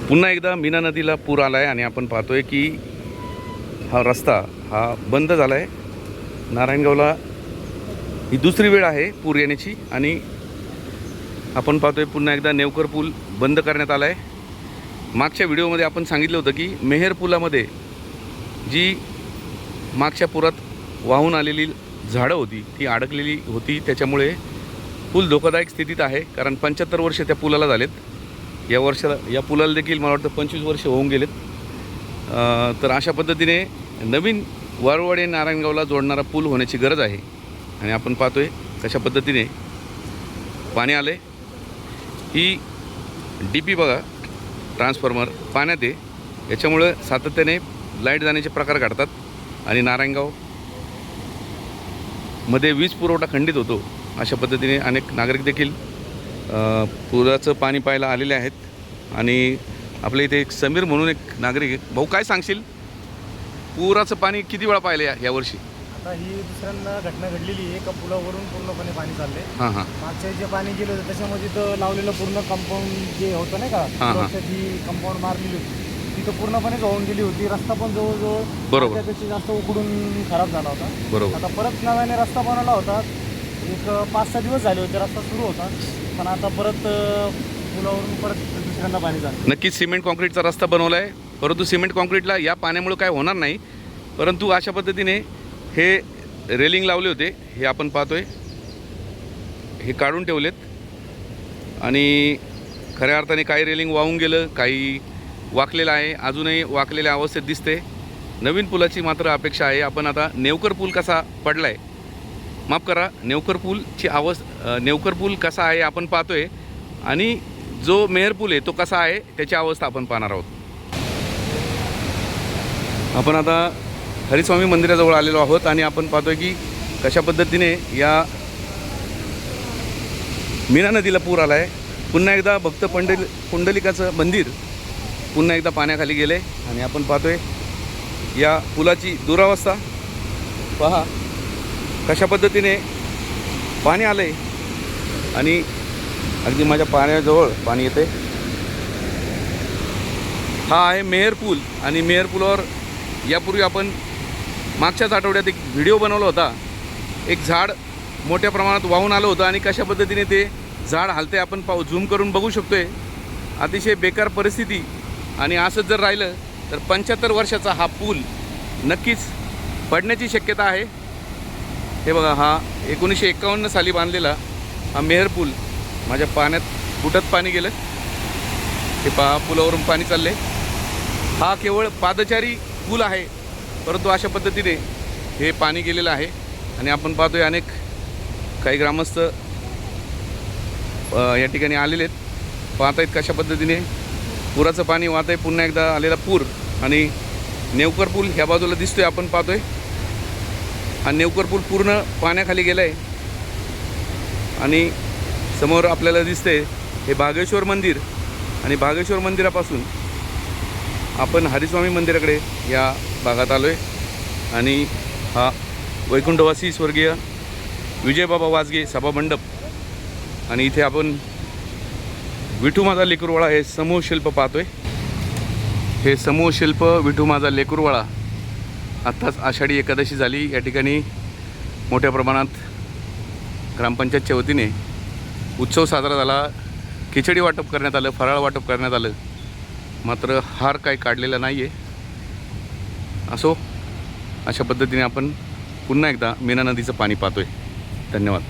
पुन्हा एकदा मीना नदीला पूर आला आहे आणि आपण पाहतोय की हा रस्ता हा बंद झाला आहे। नारायणगावला ही दुसरी वेळ आहे पूर येण्याची आणि आपण पाहतोय पुन्हा एकदा नेवकर पूल बंद करण्यात आला आहे। मागच्या व्हिडिओमध्ये आपण सांगितलं होतं की मेहेर पुलामध्ये जी मागच्या पुरात वाहून आलेली झाडं होती ती अडकलेली होती, त्याच्यामुळे पूल धोकादायक स्थितीत आहे। कारण 75 वर्ष त्या पुलाला झालेत। या वर्षाला या पुलाला देखील मला वाटतं 25 वर्ष होऊन गेलेत। तर अशा पद्धतीने नवीन वारवाडी नारायणगावला जोडणारा पूल होण्याची गरज आहे। आणि आपण पाहतोय कशा पद्धतीने पाणी आले। ही डीपी बघा, ट्रान्सफॉर्मर पाण्यात आहे, याच्यामुळे सातत्याने लाईट जाण्याचे प्रकार घडतात आणि नारायणगाव मध्ये वीज पुरवठा खंडित होतो। अशा पद्धतीने अनेक नागरिक देखील पुराचं पाणी पाहायला आलेले आहेत। आणि आपल्या इथे एक समीर म्हणून एक नागरिक आहे। भाऊ, काय सांगशील, पुराचं पाणी किती वेळा पाहिलं या वर्षी? आता ही दुसऱ्यांदा घटना घडलेली आहे का पुलावरून पूर्णपणे पाणी चाललंय। हां मागच्या जे पाणी गेलं होतं त्याच्यामध्ये तर लावलेलं पूर्ण कंपाऊंड जे होतं नाही का, ती कंपाऊंड मारलेली होती, तिथं पूर्णपणेच वाहून गेली होती। रस्ता पण जवळजवळ बरोबर त्यापेक्षा जास्त उकडून खराब झाला होता। बरोबर। आता परत नव्याने रस्ता बनवला होता, एक 5-6 दिवस झाले होते रस्ता सुरू होता, पण आता परत पुलावरून परत दुसऱ्यांदा पाणी झालं। नक्कीच सिमेंट कॉन्क्रीटचा रस्ता बनवला आहे, परंतु सिमेंट कॉन्क्रीटला या पाण्यामुळे काय होणार नाही। परंतु अशा पद्धतीने हे रेलिंग लावले होते, हे आपण पाहतोय, हे काढून ठेवलेत आणि खऱ्या अर्थाने काही रेलिंग वाहून गेलं, काही वाकलेलं आहे, अजूनही वाकलेल्या अवस्थेत दिसते। नवीन पुलाची मात्र अपेक्षा आहे। आपण आता नेवकर पूल कसा पडला आहे, माफ करा, नेवकर पूल कसा आहे आपण पाहतोय आणि जो मेहर पूल आहे तो कसा आहे त्याची अवस्था आपण पाहणार आहोत। आपण आता हरिस्वामी मंदिराजवळ आलेलो आहोत आणि आपण पाहतोय की कशा पद्धतीने या मीना नदीला पूर आला आहे। पुन्हा एकदा भक्त पुंडलिकाचं मंदिर पुन्हा एकदा पाण्याखाली गेले आणि आपण पाहतोय या पुलाची दुरावस्था पहा, कशा पद्धतीने पाणी आलं आहे आणि अगदी माझ्या पाण्याजवळ पाणी येते। हा आहे मेहर पूल आणि मेहर पुलावर यापूर्वी आपण मागच्याच आठवड्यात एक व्हिडिओ बनवला होता। एक झाड मोठ्या प्रमाणात वाहून आलं होतं आणि कशा पद्धतीने ते झाड हलते आपण झूम करून बघू शकतोय। अतिशय बेकार परिस्थिती आणि असंच जर राहिलं तर 75 वर्षाचा हा पूल नक्कीच पडण्याची शक्यता आहे। हे बघा, हा 1951 साली बांधलेला हा मेहर पूल माझ्या पाण्यात फुटत पाणी गेलं। हे पहा, पुलावरून पाणी चालले। हा केवळ पादचारी पूल आहे, परंतु अशा पद्धतीने हे पाणी गेलेलं आहे आणि आपण पाहतोय अनेक काही ग्रामस्थ या ठिकाणी आलेले आहेत, पाहत आहेत कशा पद्धतीने पुराचं पाणी वाहत आहे। पुन्हा एकदा आलेला पूर आणि नेवकर पूल ह्या बाजूला दिसतोय, आपण पाहतोय हा नेवकर पूल पूर्ण पाण्याखाली गेला आहे आणि समोर आपल्याला दिसते हे भागेश्वर मंदिर आणि भागेश्वर मंदिरापासून आपण हरिस्वामी मंदिराकडे या भागात आलो आहे आणि हा वैकुंठवासी स्वर्गीय विजयबाबा वाजगे सभामंडप आणि इथे आपण विठू माझा लेकरवाळा हे समूह शिल्प पाहतोय। हे समूह शिल्प विठू माझा लेकरवाळा आत्ताच आषाढी एकादशी झाली, या ठिकाणी मोठ्या प्रमाणात ग्रामपंचायतच्या वतीने उत्सव साजरा झाला। खिचडी वाटप करण्यात आलं, फराळ वाटप करण्यात आलं, मात्र हार काही काढलेला नाही आहे। असो, अशा पद्धतीने आपण पुन्हा एकदा मीना नदीचं पाणी पाहतोय। धन्यवाद।